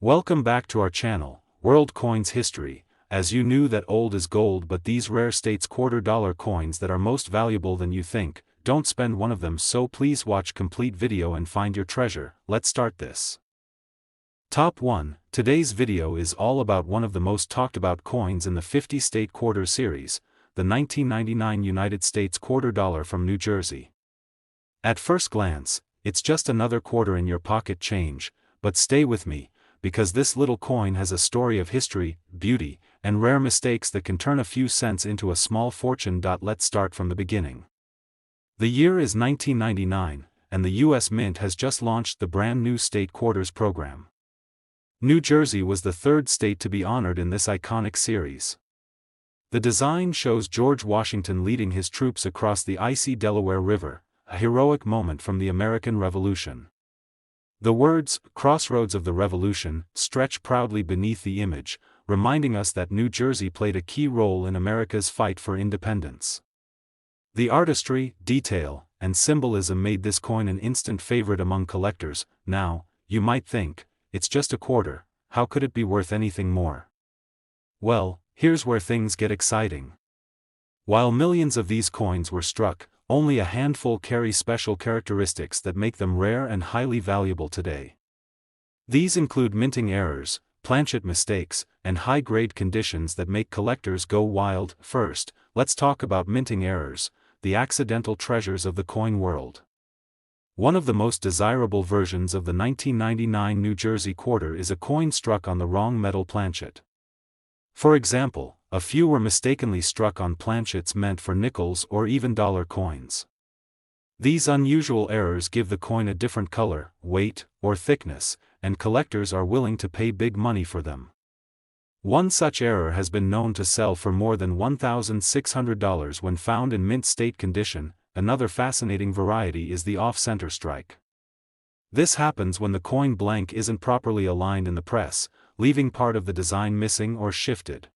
Welcome back to our channel, World Coins History. As you knew that old is gold, but these rare states $quarter coins that are most valuable than you think, don't spend one of them, so please watch complete video and find your treasure. Let's start this. Top 1. Today's video is all about one of the most talked about coins in the 50 state quarter series, the 1999 United States $quarter from New Jersey. At first glance, it's just another quarter in your pocket change, but stay with me, because this little coin has a story of history, beauty, and rare mistakes that can turn a few cents into a small fortune. Let's start from the beginning. The year is 1999, and the U.S. Mint has just launched the brand new state quarters program. New Jersey was the third state to be honored in this iconic series. The design shows George Washington leading his troops across the icy Delaware River, a heroic moment from the American Revolution. The words, "Crossroads of the Revolution," stretch proudly beneath the image, reminding us that New Jersey played a key role in America's fight for independence. The artistry, detail, and symbolism made this coin an instant favorite among collectors. Now, you might think, it's just a quarter, how could it be worth anything more? Well, here's where things get exciting. While millions of these coins were struck, only a handful carry special characteristics that make them rare and highly valuable today. These include minting errors, planchet mistakes, and high-grade conditions that make collectors go wild. First, let's talk about minting errors, the accidental treasures of the coin world. One of the most desirable versions of the 1999 New Jersey quarter is a coin struck on the wrong metal planchet. For example, a few were mistakenly struck on planchets meant for nickels or even dollar coins. These unusual errors give the coin a different color, weight, or thickness, and collectors are willing to pay big money for them. One such error has been known to sell for more than $1,600 when found in mint state condition. Another fascinating variety is the off-center strike. This happens when the coin blank isn't properly aligned in the press, leaving part of the design missing or shifted.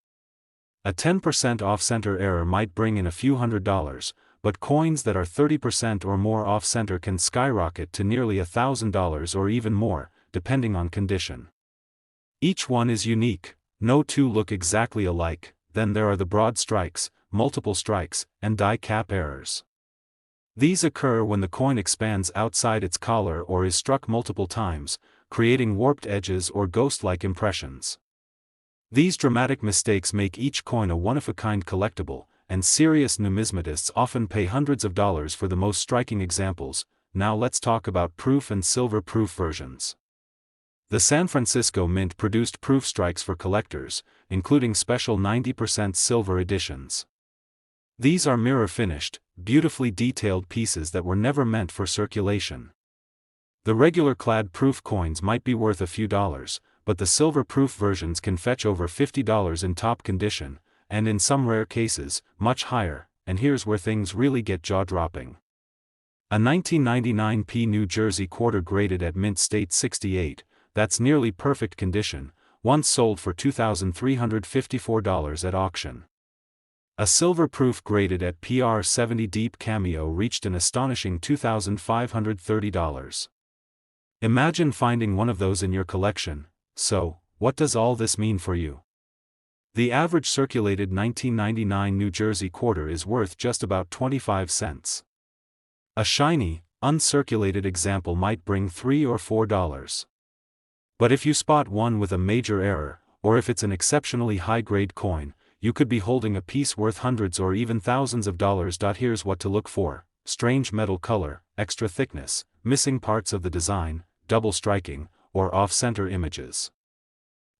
A 10% off-center error might bring in a few $100s, but coins that are 30% or more off-center can skyrocket to nearly $1,000 or even more, depending on condition. Each one is unique, no two look exactly alike. Then there are the broad strikes, multiple strikes, and die cap errors. These occur when the coin expands outside its collar or is struck multiple times, creating warped edges or ghost-like impressions. These dramatic mistakes make each coin a one-of-a-kind collectible, and serious numismatists often pay hundreds of dollars for the most striking examples. Now let's talk about proof and silver-proof versions. The San Francisco Mint produced proof strikes for collectors, including special 90% silver editions. These are mirror-finished, beautifully detailed pieces that were never meant for circulation. The regular clad proof coins might be worth a few dollars, but the silver-proof versions can fetch over $50 in top condition, and in some rare cases, much higher. And here's where things really get jaw-dropping. A 1999 New Jersey quarter graded at Mint State 68, that's nearly perfect condition, once sold for $2,354 at auction. A silver-proof graded at PR 70 Deep Cameo reached an astonishing $2,530. Imagine finding one of those in your collection. So, what does all this mean for you? The average circulated 1999 New Jersey quarter is worth just about 25 cents. A shiny, uncirculated example might bring $3 or $4. But if you spot one with a major error, or if it's an exceptionally high-grade coin, you could be holding a piece worth hundreds or even thousands of dollars. Here's what to look for: strange metal color, extra thickness, missing parts of the design, double striking, or off-center images.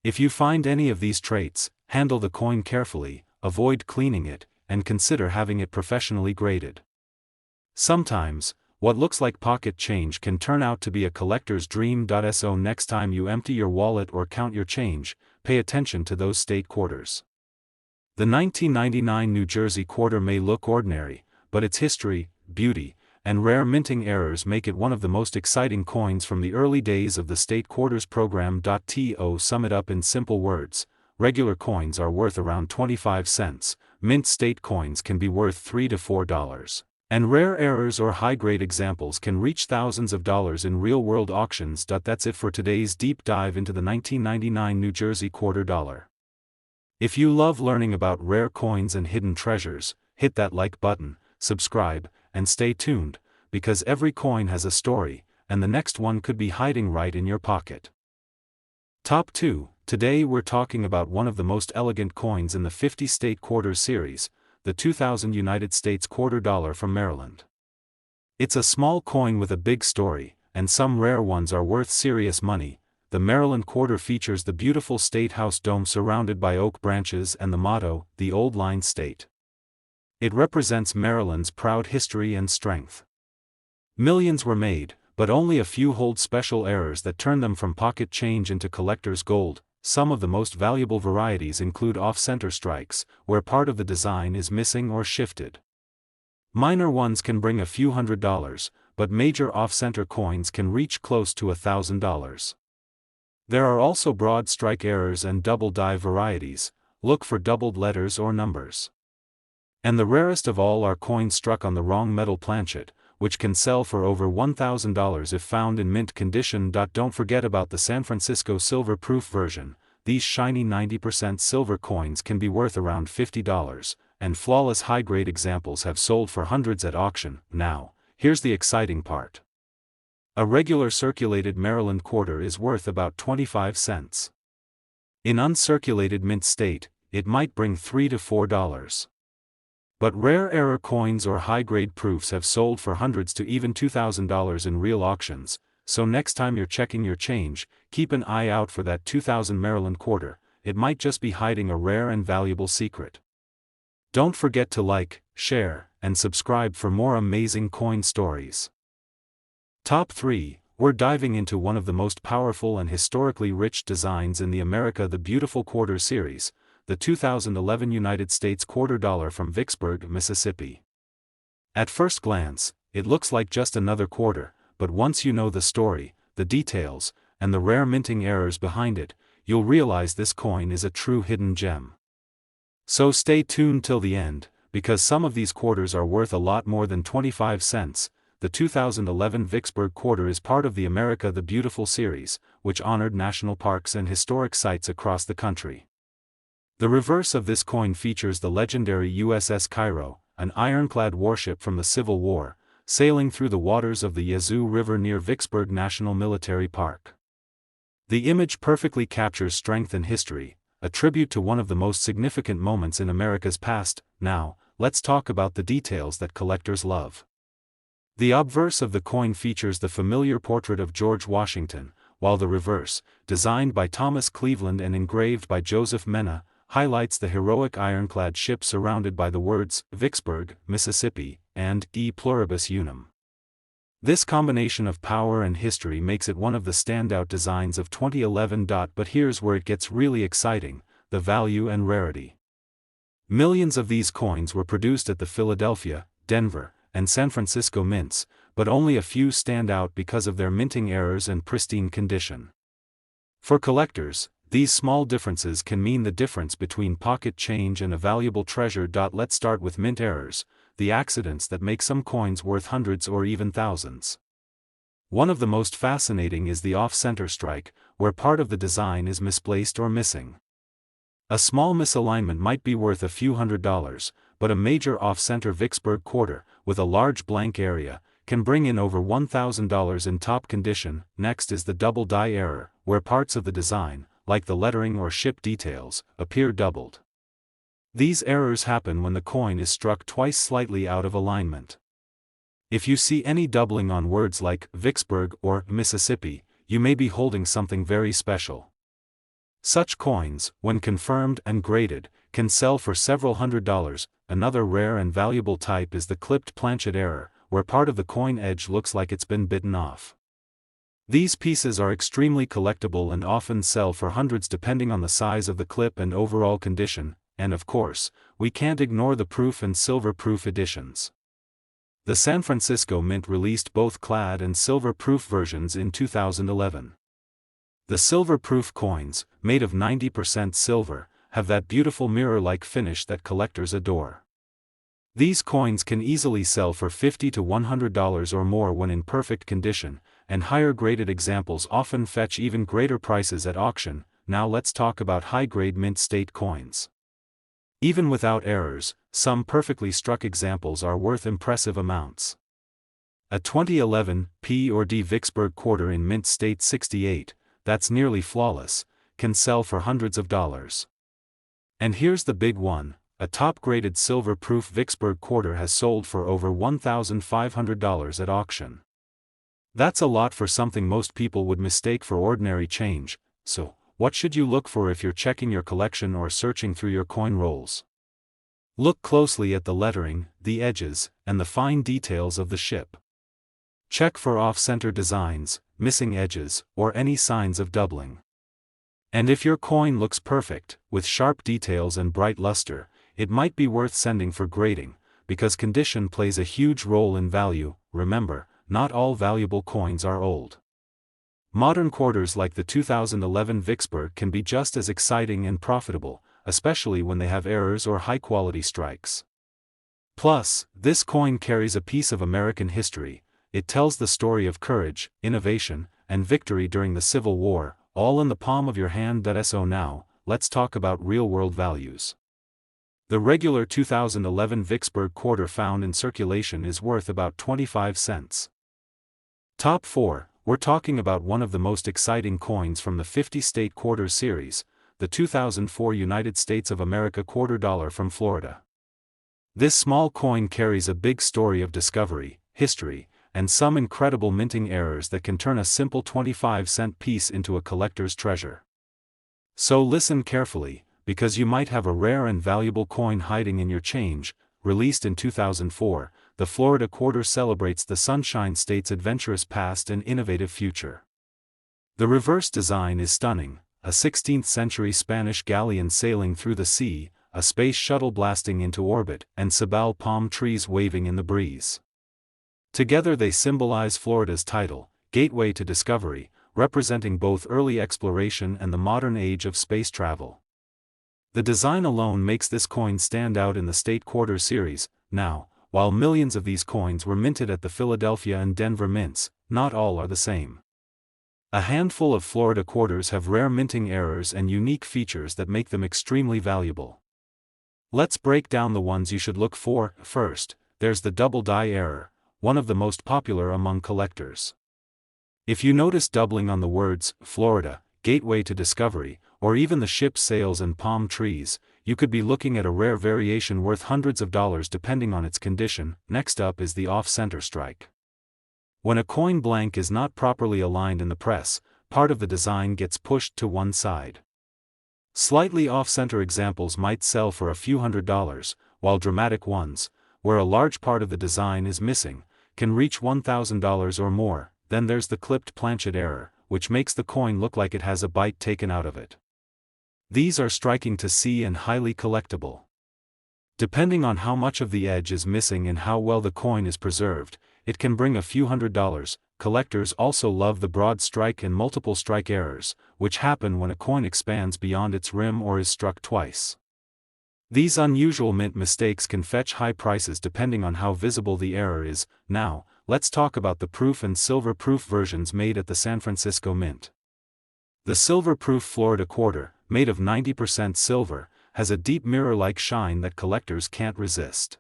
If you find any of these traits, handle the coin carefully, avoid cleaning it, and consider having it professionally graded. Sometimes, what looks like pocket change can turn out to be a collector's dream. So next time you empty your wallet or count your change, pay attention to those state quarters. The 1999 New Jersey quarter may look ordinary, but its history, beauty, and rare minting errors make it one of the most exciting coins from the early days of the state quarters program. To sum it up in simple words, regular coins are worth around 25 cents, mint state coins can be worth $3 to $4. And rare errors or high-grade examples can reach thousands of dollars in real-world auctions. That's it for today's deep dive into the 1999 New Jersey quarter dollar. If you love learning about rare coins and hidden treasures, hit that like button, subscribe, and stay tuned, because every coin has a story, and the next one could be hiding right in your pocket. Top 2. Today we're talking about one of the most elegant coins in the 50-state quarters series, the 2000 United States quarter dollar from Maryland. It's a small coin with a big story, and some rare ones are worth serious money. The Maryland quarter features the beautiful State House dome surrounded by oak branches and the motto, "The Old Line State." It represents Maryland's proud history and strength. Millions were made, but only a few hold special errors that turn them from pocket change into collector's gold. Some of the most valuable varieties include off-center strikes, where part of the design is missing or shifted. Minor ones can bring a few $100s, but major off-center coins can reach close to $1,000. There are also broad strike errors and double die varieties. Look for doubled letters or numbers. And the rarest of all are coins struck on the wrong metal planchet, which can sell for over $1,000 if found in mint condition. Don't forget about the San Francisco silver-proof version. These shiny 90% silver coins can be worth around $50, and flawless high-grade examples have sold for hundreds at auction. Now, here's the exciting part. A regular circulated Maryland quarter is worth about 25 cents. In uncirculated mint state, it might bring $3 to $4. But rare error coins or high-grade proofs have sold for hundreds to even $2,000 in real auctions, so next time you're checking your change, keep an eye out for that 2000 Maryland quarter. It might just be hiding a rare and valuable secret. Don't forget to like, share, and subscribe for more amazing coin stories. Top 3. We're diving into one of the most powerful and historically rich designs in the America the Beautiful Quarter series, the 2011 United States quarter dollar from Vicksburg, Mississippi. At first glance, it looks like just another quarter, but once you know the story, the details, and the rare minting errors behind it, you'll realize this coin is a true hidden gem. So stay tuned till the end, because some of these quarters are worth a lot more than 25 cents. The 2011 Vicksburg quarter is part of the America the Beautiful series, which honored national parks and historic sites across the country. The reverse of this coin features the legendary USS Cairo, an ironclad warship from the Civil War, sailing through the waters of the Yazoo River near Vicksburg National Military Park. The image perfectly captures strength and history, a tribute to one of the most significant moments in America's past. Now, let's talk about the details that collectors love. The obverse of the coin features the familiar portrait of George Washington, while the reverse, designed by Thomas Cleveland and engraved by Joseph Mena, highlights the heroic ironclad ship surrounded by the words, Vicksburg, Mississippi, and E Pluribus Unum. This combination of power and history makes it one of the standout designs of 2011. But here's where it gets really exciting, the value and rarity. Millions of these coins were produced at the Philadelphia, Denver, and San Francisco mints, but only a few stand out because of their minting errors and pristine condition. For collectors, these small differences can mean the difference between pocket change and a valuable treasure. Let's start with mint errors, the accidents that make some coins worth hundreds or even thousands. One of the most fascinating is the off-center strike, where part of the design is misplaced or missing. A small misalignment might be worth a few $100s, but a major off-center Vicksburg quarter, with a large blank area, can bring in over $1,000 in top condition. Next is the double die error, where parts of the design, like the lettering or ship details, appear doubled. These errors happen when the coin is struck twice slightly out of alignment. If you see any doubling on words like Vicksburg or Mississippi, you may be holding something very special. Such coins, when confirmed and graded, can sell for several $100s. Another rare and valuable type is the clipped planchet error, where part of the coin edge looks like it's been bitten off. These pieces are extremely collectible and often sell for hundreds depending on the size of the clip and overall condition, and of course, we can't ignore the proof and silver-proof editions. The San Francisco Mint released both clad and silver-proof versions in 2011. The silver-proof coins, made of 90% silver, have that beautiful mirror-like finish that collectors adore. These coins can easily sell for $50 to $100 or more when in perfect condition, and higher graded examples often fetch even greater prices at auction. Now let's talk about high-grade mint state coins. Even without errors, some perfectly struck examples are worth impressive amounts. A 2011 P or D Vicksburg quarter in mint state 68, that's nearly flawless, can sell for hundreds of dollars. And here's the big one, a top-graded silver-proof Vicksburg quarter has sold for over $1,500 at auction. That's a lot for something most people would mistake for ordinary change, so what should you look for if you're checking your collection or searching through your coin rolls? Look closely at the lettering, the edges, and the fine details of the ship. Check for off-center designs, missing edges, or any signs of doubling. And if your coin looks perfect, with sharp details and bright luster, it might be worth sending for grading, because condition plays a huge role in value. Remember, not all valuable coins are old. Modern quarters like the 2011 Vicksburg can be just as exciting and profitable, especially when they have errors or high-quality strikes. Plus, this coin carries a piece of American history. It tells the story of courage, innovation, and victory during the Civil War, all in the palm of your hand. So now, let's talk about real-world values. The regular 2011 Vicksburg quarter found in circulation is worth about 25 cents. Top 4. We're talking about one of the most exciting coins from the 50-state quarter series, the 2004 United States of America quarter dollar from Florida. This small coin carries a big story of discovery, history, and some incredible minting errors that can turn a simple 25-cent piece into a collector's treasure. So listen carefully, because you might have a rare and valuable coin hiding in your change. Released in 2004, the Florida quarter celebrates the Sunshine State's adventurous past and innovative future. The reverse design is stunning, a 16th-century Spanish galleon sailing through the sea, a space shuttle blasting into orbit, and sabal palm trees waving in the breeze. Together they symbolize Florida's title, Gateway to Discovery, representing both early exploration and the modern age of space travel. The design alone makes this coin stand out in the state quarter series. Now, while millions of these coins were minted at the Philadelphia and Denver mints, not all are the same. A handful of Florida quarters have rare minting errors and unique features that make them extremely valuable. Let's break down the ones you should look for. First, there's the double die error, one of the most popular among collectors. If you notice doubling on the words, Florida, Gateway to Discovery, or even the ship's sails and palm trees, you could be looking at a rare variation worth hundreds of dollars depending on its condition. Next up is the off-center strike. When a coin blank is not properly aligned in the press, part of the design gets pushed to one side. Slightly off-center examples might sell for a few $100s, while dramatic ones, where a large part of the design is missing, can reach $1,000 or more. Then there's the clipped planchet error, which makes the coin look like it has a bite taken out of it. These are striking to see and highly collectible. Depending on how much of the edge is missing and how well the coin is preserved, it can bring a few $100s. Collectors also love the broad strike and multiple strike errors, which happen when a coin expands beyond its rim or is struck twice. These unusual mint mistakes can fetch high prices depending on how visible the error is. Now, let's talk about the proof and silver-proof versions made at the San Francisco Mint. The silver-proof Florida quarter, made of 90% silver, has a deep mirror-like shine that collectors can't resist.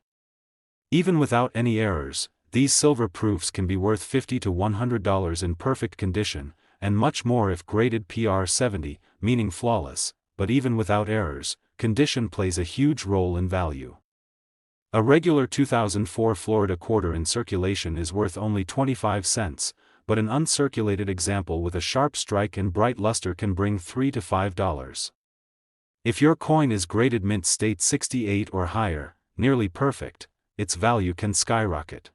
Even without any errors, these silver proofs can be worth $50 to $100 in perfect condition, and much more if graded PR 70, meaning flawless. But even without errors, condition plays a huge role in value. A regular 2004 Florida quarter in circulation is worth only 25 cents, but an uncirculated example with a sharp strike and bright luster can bring $3 to $5. If your coin is graded mint state 68 or higher, nearly perfect, its value can skyrocket.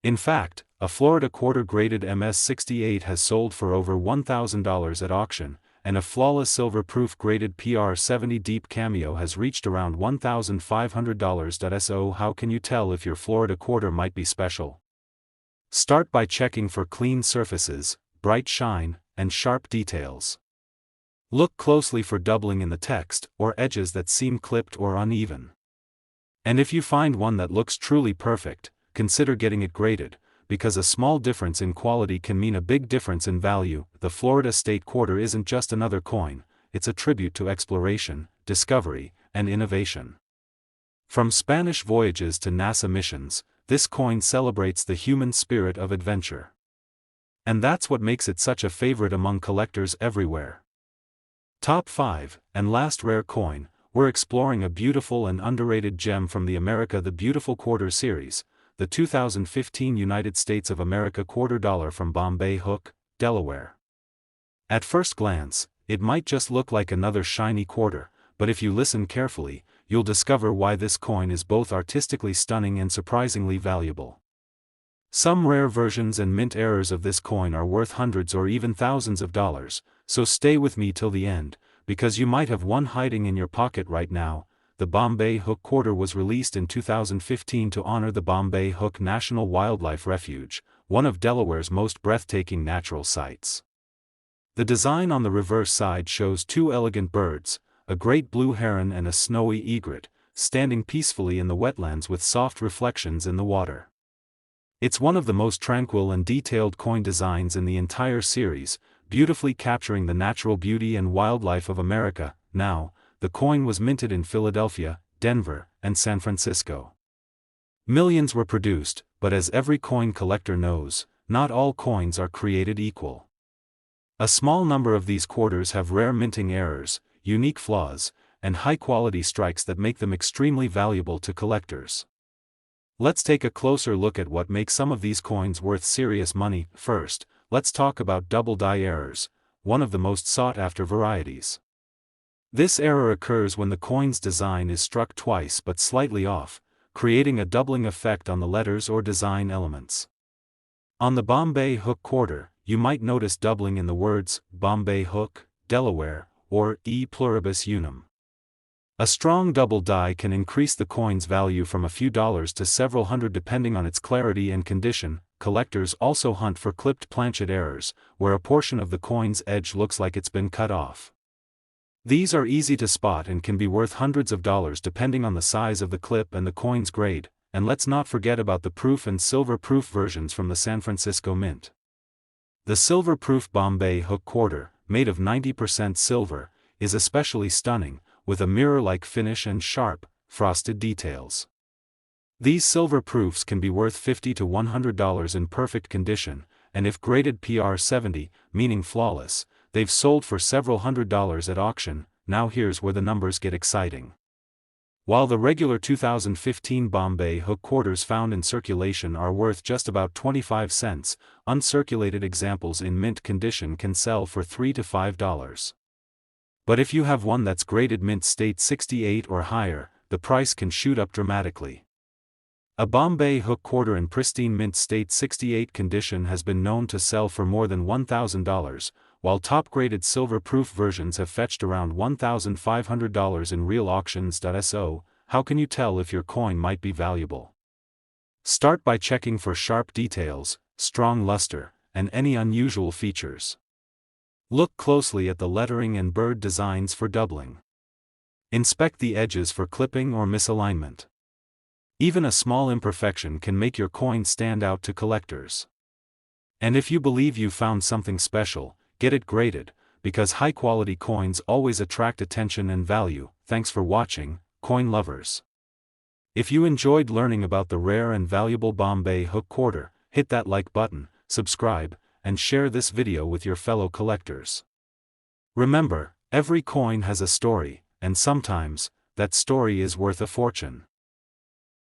In fact, a Florida quarter graded MS 68 has sold for over $1,000 at auction, and a flawless silver-proof graded PR 70 deep cameo has reached around $1,500. So how can you tell if your Florida quarter might be special? Start by checking for clean surfaces, bright shine, and sharp details. Look closely for doubling in the text or edges that seem clipped or uneven. And if you find one that looks truly perfect, consider getting it graded, because a small difference in quality can mean a big difference in value. The Florida State Quarter isn't just another coin, it's a tribute to exploration, discovery, and innovation. From Spanish voyages to NASA missions, this coin celebrates the human spirit of adventure. And that's what makes it such a favorite among collectors everywhere. Top 5, and last rare coin, we're exploring a beautiful and underrated gem from the America the Beautiful Quarter series, the 2015 United States of America quarter dollar from Bombay Hook, Delaware. At first glance, it might just look like another shiny quarter, but if you listen carefully, you'll discover why this coin is both artistically stunning and surprisingly valuable. Some rare versions and mint errors of this coin are worth hundreds or even thousands of dollars, so stay with me till the end, because you might have one hiding in your pocket right now. The Bombay Hook Quarter was released in 2015 to honor the Bombay Hook National Wildlife Refuge, one of Delaware's most breathtaking natural sights. The design on the reverse side shows two elegant birds, a great blue heron and a snowy egret, standing peacefully in the wetlands with soft reflections in the water. It's one of the most tranquil and detailed coin designs in the entire series, beautifully capturing the natural beauty and wildlife of America. Now, the coin was minted in Philadelphia, Denver, and San Francisco. Millions were produced, but as every coin collector knows, not all coins are created equal. A small number of these quarters have rare minting errors, unique flaws, and high-quality strikes that make them extremely valuable to collectors. Let's take a closer look at what makes some of these coins worth serious money. First, let's talk about double die errors, one of the most sought-after varieties. This error occurs when the coin's design is struck twice but slightly off, creating a doubling effect on the letters or design elements. On the Bombay Hook Quarter, you might notice doubling in the words Bombay Hook, Delaware, or E pluribus unum. A strong double die can increase the coin's value from a few dollars to several hundred depending on its clarity and condition. Collectors also hunt for clipped planchet errors, where a portion of the coin's edge looks like it's been cut off. These are easy to spot and can be worth hundreds of dollars depending on the size of the clip and the coin's grade. And let's not forget about the proof and silver proof versions from the San Francisco Mint. The silver proof Bombay Hook Quarter, made of 90% silver, is especially stunning, with a mirror-like finish and sharp, frosted details. These silver proofs can be worth $50 to $100 in perfect condition, and if graded PR 70, meaning flawless, they've sold for several $100s at auction. Now here's where the numbers get exciting. While the regular 2015 Bombay Hook Quarters found in circulation are worth just about 25 cents, uncirculated examples in mint condition can sell for $3 to $5. But if you have one that's graded mint state 68 or higher, the price can shoot up dramatically. A Bombay Hook Quarter in pristine mint state 68 condition has been known to sell for more than $1,000, while top-graded silver-proof versions have fetched around $1,500 in real auctions. So, how can you tell if your coin might be valuable? Start by checking for sharp details, strong luster, and any unusual features. Look closely at the lettering and bird designs for doubling. Inspect the edges for clipping or misalignment. Even a small imperfection can make your coin stand out to collectors. And if you believe you found something special, get it graded, because high-quality coins always attract attention and value. Thanks for watching, coin lovers. If you enjoyed learning about the rare and valuable Bombay Hook Quarter, hit that like button, subscribe, and share this video with your fellow collectors. Remember, every coin has a story, and sometimes, that story is worth a fortune.